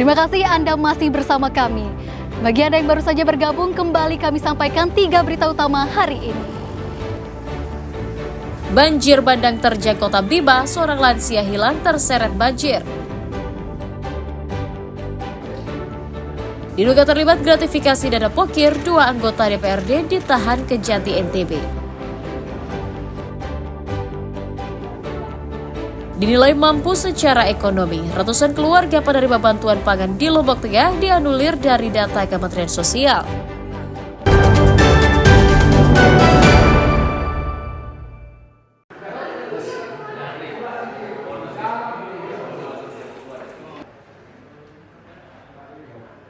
Terima kasih Anda masih bersama kami. Bagi Anda yang baru saja bergabung, kembali kami sampaikan 3 berita utama hari ini. Banjir bandang terjang Kota Biba, seorang lansia hilang terseret banjir. Diduga terlibat gratifikasi dana pokir, 2 anggota DPRD ditahan Kejati NTB. Dinilai mampu secara ekonomi, ratusan keluarga penerima bantuan pangan di Lombok Tengah dianulir dari data Kementerian Sosial.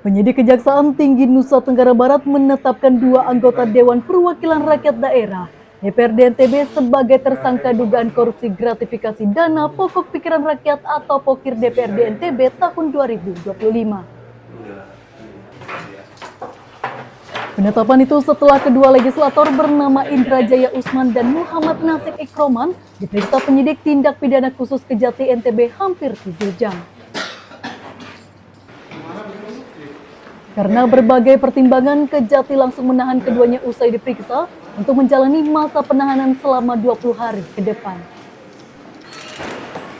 Penyidik Kejaksaan Tinggi Nusa Tenggara Barat menetapkan 2 anggota Dewan Perwakilan Rakyat Daerah DPRD NTB sebagai tersangka dugaan korupsi gratifikasi dana pokok pikiran rakyat atau Pokir DPRD NTB tahun 2025. Penetapan itu setelah kedua legislator bernama Indra Jaya Usman dan Muhammad Nasik Ikroman diperiksa penyidik tindak pidana khusus Kejati NTB hampir 7 jam. Karena berbagai pertimbangan, Kejati langsung menahan keduanya usai diperiksa untuk menjalani masa penahanan selama 20 hari ke depan.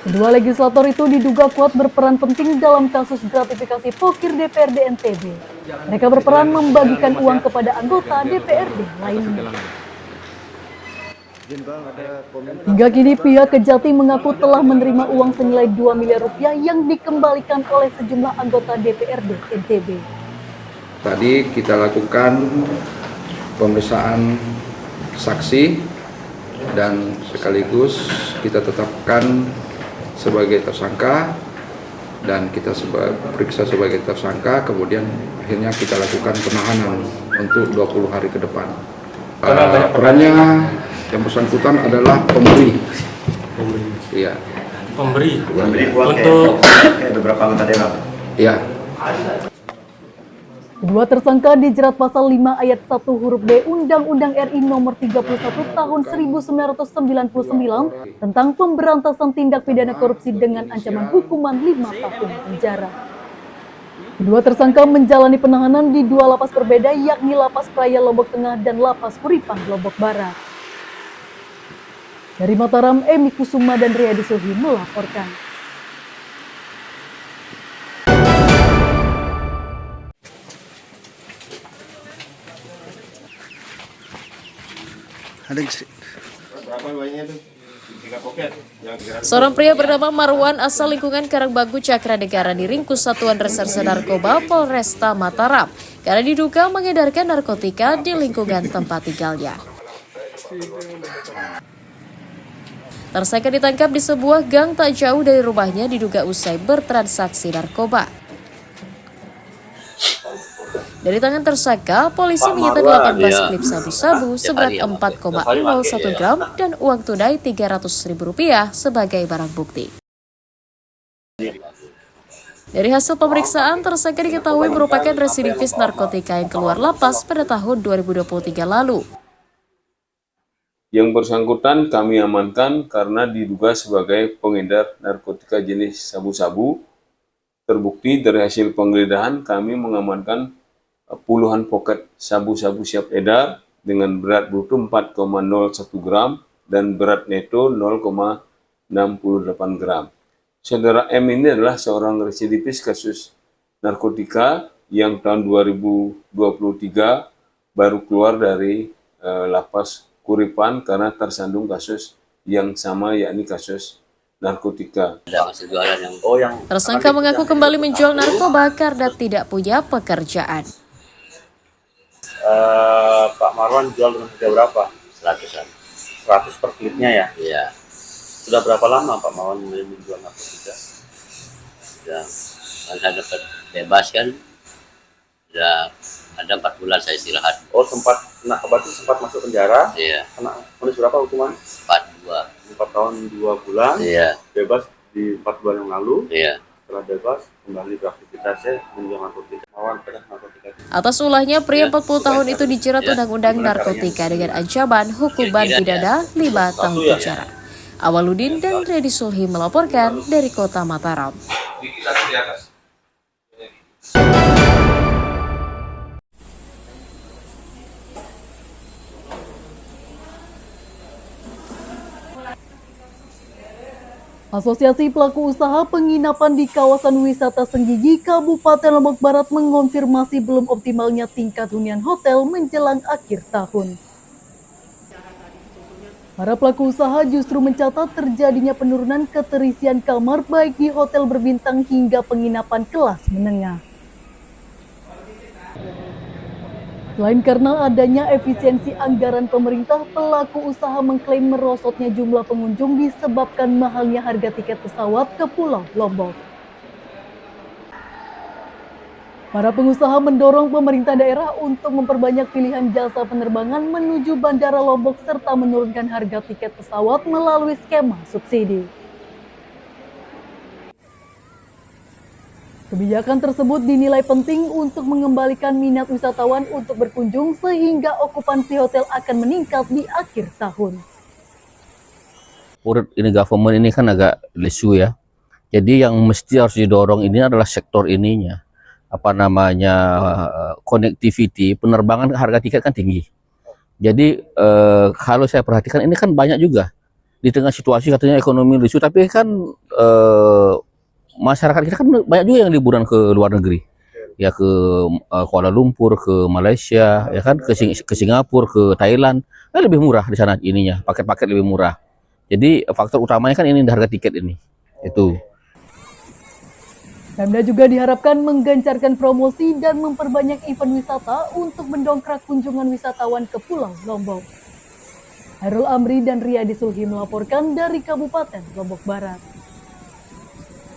Kedua legislator itu diduga kuat berperan penting dalam kasus gratifikasi Pokir DPRD NTB. Mereka berperan membagikan uang kepada anggota DPRD lainnya. Hingga kini pihak Kejati mengaku telah menerima uang senilai 2 miliar rupiah yang dikembalikan oleh sejumlah anggota DPRD NTB. Tadi kita lakukan pemeriksaan saksi dan sekaligus kita tetapkan sebagai tersangka dan kita periksa sebagai tersangka, kemudian akhirnya kita lakukan penahanan untuk 20 hari ke depan. Perannya yang bersangkutan adalah pemberi. Iya. Pemberi untuk beberapa anggota dewan. Iya. Kedua tersangka dijerat pasal 5 ayat 1 huruf B Undang-Undang RI nomor 31 tahun 1999 tentang pemberantasan tindak pidana korupsi dengan ancaman hukuman 5 tahun penjara. Kedua tersangka menjalani penahanan di 2 lapas berbeda, yakni Lapas Praia Lombok Tengah dan Lapas Kuripan Lombok Barat. Dari Mataram, Emi Kusuma dan Riyadi Suhi melaporkan. Seorang pria bernama Marwan asal lingkungan Karangbagu Cakranegara diringkus Satuan Reserse Narkoba Polresta Mataram karena diduga mengedarkan narkotika di lingkungan tempat tinggalnya. Tersangka ditangkap di sebuah gang tak jauh dari rumahnya diduga usai bertransaksi narkoba. Dari tangan tersangka, polisi menyita 18 klip sabu-sabu seberat 4,01 gram dan uang tunai Rp300.000 sebagai barang bukti. Dari hasil pemeriksaan, tersangka diketahui merupakan residivis narkotika yang keluar lapas pada tahun 2023 lalu. Yang bersangkutan kami amankan karena diduga sebagai pengedar narkotika jenis sabu-sabu. Terbukti dari hasil penggeledahan kami mengamankan puluhan poket sabu-sabu siap edar dengan berat bruto 4,01 gram dan berat neto 0,68 gram. Saudara M ini adalah seorang residivis kasus narkotika yang tahun 2023 baru keluar dari lapas Kuripan karena tersandung kasus yang sama, yakni kasus narkotika. Tersangka mengaku kembali menjual narkoba karena tidak punya pekerjaan. Pak Marwan jual dengan harga berapa? 100-an. 100 per klipnya ya? Iya. Sudah berapa lama Pak Marwan mulai menjual narkotika? Sudah, kan saya dapat bebas kan. Sudah ada 4 bulan saya istirahat. Oh sempat, berarti sempat masuk penjara? Iya. Kena ponis berapa hukuman? 4 tahun 2 bulan. Iya. Bebas di 4 bulan yang lalu. Iya. Setelah bebas kembali beraktivitasnya menjual narkotika. Atas ulahnya, pria 40 tahun itu dijerat Undang-Undang Narkotika dengan ancaman hukuman pidana 5 tahun penjara. Awaludin dan Riyadi Suhi melaporkan dari Kota Mataram. Asosiasi Pelaku Usaha Penginapan di Kawasan Wisata Senggigi, Kabupaten Lombok Barat mengonfirmasi belum optimalnya tingkat hunian hotel menjelang akhir tahun. Para pelaku usaha justru mencatat terjadinya penurunan keterisian kamar baik di hotel berbintang hingga penginapan kelas menengah. Selain karena adanya efisiensi anggaran pemerintah, pelaku usaha mengklaim merosotnya jumlah pengunjung disebabkan mahalnya harga tiket pesawat ke Pulau Lombok. Para pengusaha mendorong pemerintah daerah untuk memperbanyak pilihan jasa penerbangan menuju Bandara Lombok serta menurunkan harga tiket pesawat melalui skema subsidi. Kebijakan tersebut dinilai penting untuk mengembalikan minat wisatawan untuk berkunjung sehingga okupansi hotel akan meningkat di akhir tahun. Ini government ini kan agak lesu ya. Jadi yang mesti harus didorong ini adalah sektor ininya. Connectivity, penerbangan harga tiket kan tinggi. Jadi kalau saya perhatikan ini kan banyak juga. Di tengah situasi katanya ekonomi lesu, tapi kan masyarakat kita kan banyak juga yang liburan ke luar negeri, ya ke Kuala Lumpur, ke Malaysia, ya kan ke Singapura, ke Thailand, kan lebih murah di sana ininya, paket-paket lebih murah. Jadi faktor utamanya kan ini harga tiket ini, itu. Pemda juga diharapkan menggencarkan promosi dan memperbanyak event wisata untuk mendongkrak kunjungan wisatawan ke Pulau Lombok. Hairul Amri dan Riyadi Sulhi melaporkan dari Kabupaten Lombok Barat.